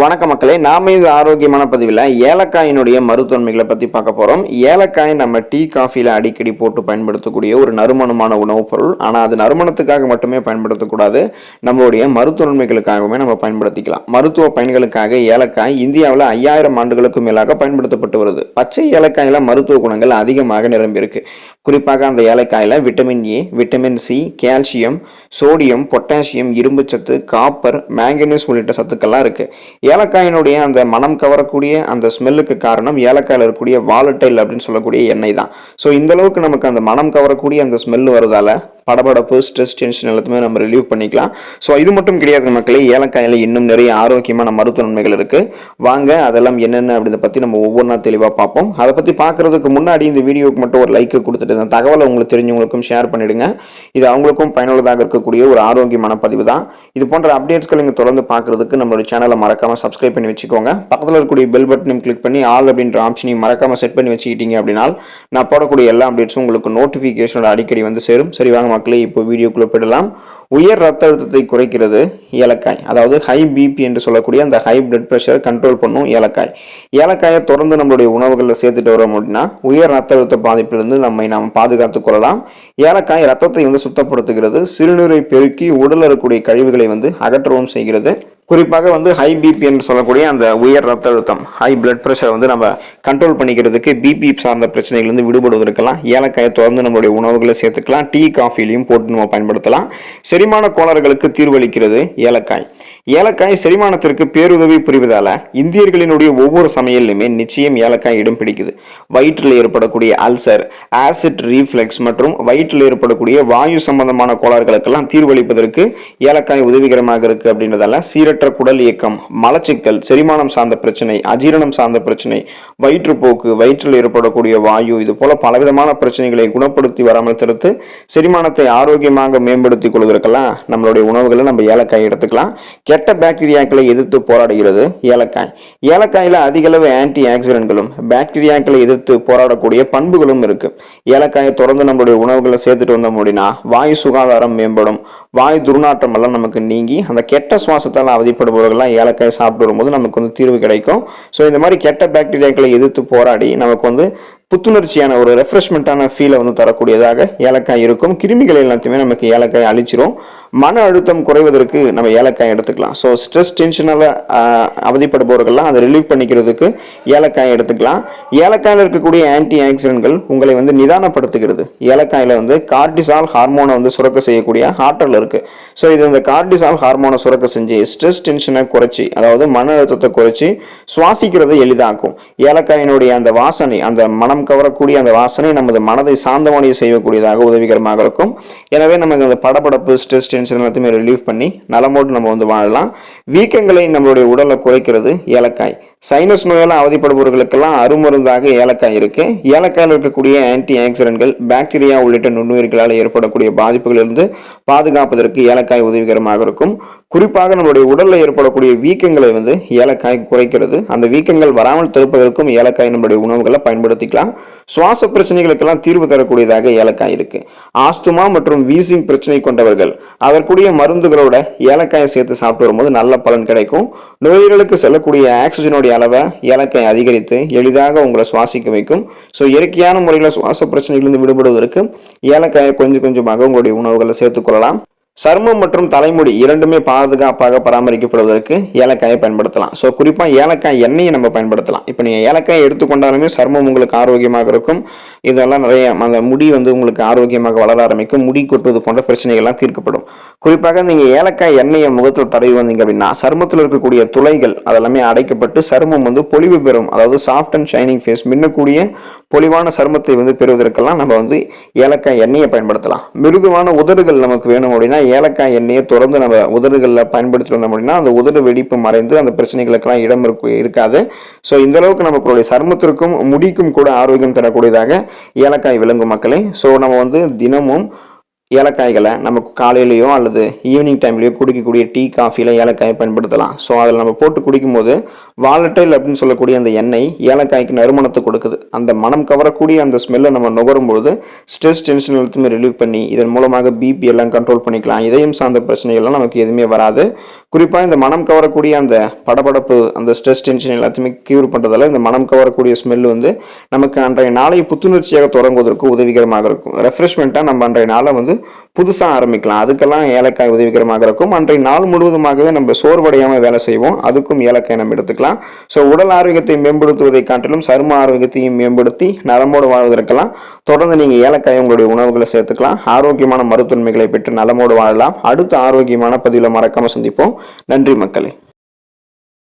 வணக்க மக்களே, நாம இது ஆரோக்கியமான பதிவில் ஏலக்காயினுடைய மருத்துவன்மைகளை பற்றி பார்க்க போகிறோம். ஏலக்காய் நம்ம டீ காஃபியில் அடிக்கடி போட்டு பயன்படுத்தக்கூடிய ஒரு நறுமணமான உணவுப் பொருள். ஆனால் அது நறுமணத்துக்காக மட்டுமே பயன்படுத்தக்கூடாது, நம்மளுடைய மருத்துவன்மைகளுக்காகவே நம்ம பயன்படுத்திக்கலாம். மருத்துவ பயன்களுக்காக ஏலக்காய் இந்தியாவில் 5000 ஆண்டுகளுக்கும் மேலாக பயன்படுத்தப்பட்டு வருது. பச்சை ஏலக்காயில் மருத்துவ குணங்கள் அதிகமாக நிரம்பியிருக்கு. குறிப்பாக அந்த ஏலக்காயில் vitamin A, vitamin C, calcium, sodium, potassium, இரும்புச்சத்து, காப்பர், மேங்கனீஸ் உள்ளிட்ட சத்துக்கள்லாம் இருக்குது. ஏலக்காயினுடைய அந்த மனம் கவரக்கூடிய அந்த ஸ்மெல்லுக்கு காரணம் ஏலக்காயில் இருக்கக்கூடிய வாலட்டைல் அப்படின்னு சொல்லக்கூடிய எண்ணெய் தான். ஸோ இந்த அளவுக்கு நமக்கு அந்த மனம் கவரக்கூடிய அந்த ஸ்மெல் வருதால படபடப்பு, ஸ்ட்ரெஸ், டென்ஷன் எல்லாத்தையுமே நம்ம ரிலீவ் பண்ணிக்கலாம். ஸோ இது மட்டும் கிடையாது மக்களே, ஏலக்காயில் இன்னும் நிறைய ஆரோக்கியமான மருத்துவ நன்மைகள் இருக்குது. வாங்க அதெல்லாம் என்னென்ன அப்படின்றத பற்றி நம்ம ஒவ்வொன்றா தெளிவாக பார்ப்போம். அதை பற்றி பார்க்குறதுக்கு முன்னாடி இந்த வீடியோவுக்கு மட்டும் ஒரு லைக் கொடுத்துட்டு இந்த தகவலை உங்களுக்கு தெரிஞ்சவங்களுக்கும் ஷேர் பண்ணிவிடுங்க. இது அவங்களுக்கும் பயனுள்ளதாக இருக்கக்கூடிய ஒரு ஆரோக்கியமான பதிவு தான். இது போன்ற அப்டேட்ஸ்கள் நீங்கள் தொடர்ந்து பார்க்குறதுக்கு நம்மளுடைய சேனலை மறக்காமல் சப்ஸ்கிரைப் பண்ணி வச்சுக்கோங்க. பக்கத்தில் இருக்கக்கூடிய பெல் பட்டனையும் கிளிக் பண்ணி ஆல் அப்படின்ற ஆப்ஷனையும் மறக்காமல் செட் பண்ணி வச்சுக்கிட்டீங்க அப்படின்னா நான் போடக்கூடிய எல்லா அப்டேட்ஸும் உங்களுக்கு நோட்டிஃபிகேஷனோட அடிக்கடி வந்து சேரும். சரி வாங்க மக்களே, இப்போ வீடியோக்குள்ள போயிடலாம். உயர் ரத்த அழுத்தத்தை குறைக்கிறது ஏலக்காய். அதாவது ஹை பிபி என்று சொல்லக்கூடிய அந்த ஹை பிளட் பிரஷரை கண்ட்ரோல் பண்ணும் ஏலக்காய். ஏலக்காயை தொடர்ந்து நம்மளுடைய உணவுகளில் சேர்த்துட்டு வரோம் அப்படின்னா உயர் ரத்த அழுத்த பாதிப்பிலிருந்து நாம் பாதுகாத்துக் கொள்ளலாம். ஏலக்காய் ரத்தத்தை சுத்தப்படுத்துகிறது, சிறுநீரை பெருக்கி உடலில் இருக்கக்கூடிய கழிவுகளை அகற்றவும் செய்கிறது. குறிப்பாக ஹை பிபி என்று சொல்லக்கூடிய அந்த உயர் ரத்த அழுத்தம், ஹை பிளட் ப்ரெஷரை நம்ம கண்ட்ரோல் பண்ணிக்கிறதுக்கு, பிபி சார்ந்த பிரச்சனைகள் விடுபடுவதற்கெல்லாம் ஏலக்காயை தொடர்ந்து நம்மளுடைய உணவுகளை சேர்த்துக்கலாம். டீ காஃபிலையும் போட்டு நம்ம பயன்படுத்தலாம். செரிமான கோளாறுகளுக்கு தீர்வளிக்கிறது ஏலக்காய். ஏலக்காய் செரிமானத்திற்கு பேருதவி புரிவதால இந்தியர்களினுடைய ஒவ்வொரு சமையல்லையுமே நிச்சயம் ஏலக்காய் இடம் பிடிக்குது. வயிற்றில் ஏற்படக்கூடிய அல்சர், ஆசிட் ரீஃப்ளெக்ஸ் மற்றும் வயிற்றில் ஏற்படக்கூடிய வாயு சம்பந்தமான கோளாறுகளுக்கெல்லாம் தீர்வளிப்பதற்கு ஏலக்காய் உதவிகரமாக இருக்கு. அப்படின்றதால சீரற்ற குடல் இயக்கம், மலச்சிக்கல், செரிமானம் சார்ந்த பிரச்சனை, அஜீரணம் சார்ந்த பிரச்சனை, வயிற்றுப்போக்கு, வயிற்றில் ஏற்படக்கூடிய வாயு, இது போல பலவிதமான பிரச்சனைகளை குணப்படுத்தி வராமல் தடுத்து செரிமானத்தை ஆரோக்கியமாக மேம்படுத்திக் கொள்வதற்கெல்லாம் நம்மளுடைய உணவுகளை நம்ம ஏலக்காய் எடுத்துக்கலாம். கெட்ட பாக்டீரியாக்களை எதிர்த்து போராடுகிறது ஏலக்காய். ஏலக்காயில் அதிக அளவு ஆன்டி ஆக்சிடென்ட்களும் பாக்டீரியாக்களை எதிர்த்து போராடக்கூடிய பண்புகளும் இருக்கு. ஏலக்காயை தொடர்ந்து நம்மளுடைய உணவுகளை சேர்த்துட்டு வந்தோம் அப்படின்னா வாயு சுகாதாரம் மேம்படும். வாயு துர்நாற்றம் எல்லாம் நமக்கு நீங்கி அந்த கெட்ட சுவாசத்தால் அவதிப்படுபவர்கள்லாம் ஏலக்காய் சாப்பிட்டு வரும்போது நமக்கு தீர்வு கிடைக்கும். ஸோ இந்த மாதிரி கெட்ட பாக்டீரியாக்களை எதிர்த்து போராடி நமக்கு புத்துணர்ச்சியான ஒரு ரெஃப்ரெஷ்மெண்ட்டான ஃபீலை தரக்கூடியதாக ஏலக்காய் இருக்கும். கிருமிகள் எல்லாத்தையுமே நமக்கு ஏலக்காய் அழிச்சிரும். மன அழுத்தம் குறைவதற்கு நம்ம ஏலக்காய் எடுத்துக்கலாம். ஸோ ஸ்ட்ரெஸ், டென்ஷனால அவதிப்படுபவர்கள்லாம் அதை ரிலீவ் பண்ணிக்கிறதுக்கு ஏலக்காய் எடுத்துக்கலாம். ஏலக்காயில் இருக்கக்கூடிய ஆன்டி ஆக்சிடென்ட்கள் உங்களை நிதானப்படுத்துகிறது. ஏலக்காயில் கார்டிசால் ஹார்மோனை சுரக்க செய்யக்கூடிய ஆற்றல் இருக்கு. ஸோ இது இந்த கார்டிசால் ஹார்மோனை சுரக்க செஞ்சு ஸ்ட்ரெஸ், டென்ஷனை குறைச்சி, அதாவது மன அழுத்தத்தை குறைச்சி சுவாசிக்கிறதை எளிதாக்கும். ஏலக்காயினுடைய அந்த வாசனை, அந்த மனம் கவரக்கூடிய அந்த வாசனை நமது மனதை சாந்தமடைய செய்யக்கூடியதாக உதவிகரமாக இருக்கும். எனவே நமக்கு அந்த படபடப்பு, ஸ்ட்ரெஸ், டென்ஷன் எல்லாத்தையுமே ரிலீவ் பண்ணி நலமோடு நம்ம வாழலாம். வீக்கங்களை நம்மளுடைய உடலை குறைக்கிறது ஏலக்காய். சைனஸ் நோயால் அவதிப்படுபவர்களுக்கெல்லாம் அருமருந்தாக ஏலக்காய் இருக்கு. ஏலக்காயில் இருக்கக்கூடிய ஆன்டி ஆக்சிடென்ட்கள் பாக்டீரியா உள்ளிட்ட நுண்ணுயிர்களால் ஏற்படக்கூடிய பாதிப்புகளிலிருந்து பாதுகாப்பதற்கு ஏலக்காய் உதவிகரமாக இருக்கும். குறிப்பாக நம்மளுடைய உடலில் ஏற்படக்கூடிய வீக்கங்களை ஏலக்காய் குறைக்கிறது. அந்த வீக்கங்கள் வராமல் தடுப்பதற்கும் ஏலக்காய் நம்மளுடைய உணவுகளை பயன்படுத்திக்கலாம். சுவாச பிரச்சனைகளுக்கெல்லாம் தீர்வு தரக்கூடியதாக ஏலக்காய் இருக்கு. ஆஸ்துமா மற்றும் வீசிங் பிரச்சனை கொண்டவர்கள் அதற்குரிய மருந்துகளோட ஏலக்காயை சேர்த்து சாப்பிட்டு வரும்போது நல்ல பலன் கிடைக்கும். நுரையீரலுக்கு செல்லக்கூடிய ஆக்சிஜனோட அளவை ஏலக்காய் அதிகரித்து எளிதாக உங்களை சுவாசிக்க வைக்கும். ஸோ இயற்கையான முறையில் சுவாச பிரச்சனைகளிலிருந்து விடுபடுவதற்கு ஏலக்காயை கொஞ்சம் கொஞ்சமாக உங்களுடைய உணவுகளை சேர்த்துக் கொள்ளலாம். சருமம் மற்றும் தலைமுடி இரண்டுமே பாதுகாப்பாக பராமரிக்கப்படுவதற்கு ஏலக்காயை பயன்படுத்தலாம். ஸோ குறிப்பாக ஏலக்காய் எண்ணெயை நம்ம பயன்படுத்தலாம். இப்போ நீங்கள் ஏலக்காயை எடுத்துக்கொண்டாலுமே சருமம் உங்களுக்கு ஆரோக்கியமாக இருக்கும். இதெல்லாம் நிறைய அந்த முடி உங்களுக்கு ஆரோக்கியமாக வளர ஆரம்பிக்கும். முடி கொட்டுவது போன்ற பிரச்சனைகள்லாம் தீர்க்கப்படும். குறிப்பாக நீங்கள் ஏலக்காய் எண்ணெயை முகத்தில் தடவி வந்தீங்க அப்படின்னா சருமத்தில் இருக்கக்கூடிய துளைகள் அதெல்லாமே அடைக்கப்பட்டு சருமம் பொலிவு பெறும். அதாவது சாஃப்ட் அண்ட் ஷைனிங் ஃபேஸ், மின்னக்கூடிய பொலிவான சருமத்தை பெறுவதற்கெல்லாம் நம்ம ஏலக்காய் எண்ணெயை பயன்படுத்தலாம். மிருதுவான உதடுகள் நமக்கு வேணும் அப்படின்னா ஏலக்காய் எண்ணெயை தொடர்ந்து நம்ம உதடுகளில் பயன்படுத்தி வந்தோம் அப்படின்னா அந்த உதடு வெடிப்பு மறைந்து அந்த பிரச்சனைகளுக்கெல்லாம் இடம் இருக்காது. ஸோ இந்த அளவுக்கு நமக்கு சருமத்திற்கும் முடிக்கும் கூட ஆரோக்கியம் தரக்கூடியதாக ஏலக்காய் விளங்கும் மக்களே. ஸோ நம்ம தினமும் ஏலக்காய்களை நமக்கு காலையிலையோ அல்லது ஈவினிங் டைம்லையோ குடிக்கக்கூடிய டீ காஃபியில் ஏலக்காயை பயன்படுத்தலாம். ஸோ அதில் நம்ம போட்டு குடிக்கும்போது வாலட்டைல் அப்படின்னு சொல்லக்கூடிய அந்த எண்ணெய் ஏலக்காய்க்கு நறுமணத்தை கொடுக்குது. அந்த மனம் கவரக்கூடிய அந்த ஸ்மெல்லை நம்ம நுகரும்போது ஸ்ட்ரெஸ் டென்ஷன் எல்லாத்தையுமே ரிலீவ் பண்ணி இதன் மூலமாக பிபி எல்லாம் கண்ட்ரோல் பண்ணிக்கலாம். இதயம் சார்ந்த பிரச்சனைகள்லாம் நமக்கு எதுவுமே வராது. குறிப்பாக இந்த மனம் கவரக்கூடிய அந்த படபடப்பு, அந்த ஸ்ட்ரெஸ் டென்ஷன் எல்லாத்தையுமே கியூர் பண்ணுறதால இந்த மனம் கவரக்கூடிய ஸ்மெல் வந்து நமக்கு அன்றைய நாளை புத்துணர்ச்சியாக தொடங்குவதற்கு உதவிகரமாக இருக்கும். ரெஃப்ரெஷ்மெண்ட்டாக நம்ம அன்றைய நாளை புதுசாக ஆரம்பிக்கலாம். அதுக்கெல்லாம் ஏலக்காய் உதவிகரமாக இருக்கும். அன்றைய நாள் முழுவதுமாகவே நம்ம சோர்வடையாமல் வேலை செய்வோம். அதுக்கும் ஏலக்காய் நம்ம எடுத்துக்கலாம். ஸோ உடல் ஆரோக்கியத்தை மேம்படுத்துவதை காட்டிலும் சரும ஆரோக்கியத்தையும் மேம்படுத்தி நலமோடு வாழ்வதற்கெல்லாம் தொடர்ந்து நீங்கள் ஏலக்காய் உங்களுடைய உணவுகளை சேர்த்துக்கலாம். ஆரோக்கியமான மருத்துவன்மைகளை பெற்று நலமோடு வாழலாம். அடுத்த ஆரோக்கியமான பதிவில் மறக்காமல் சந்திப்போம். நன்றி மக்களே.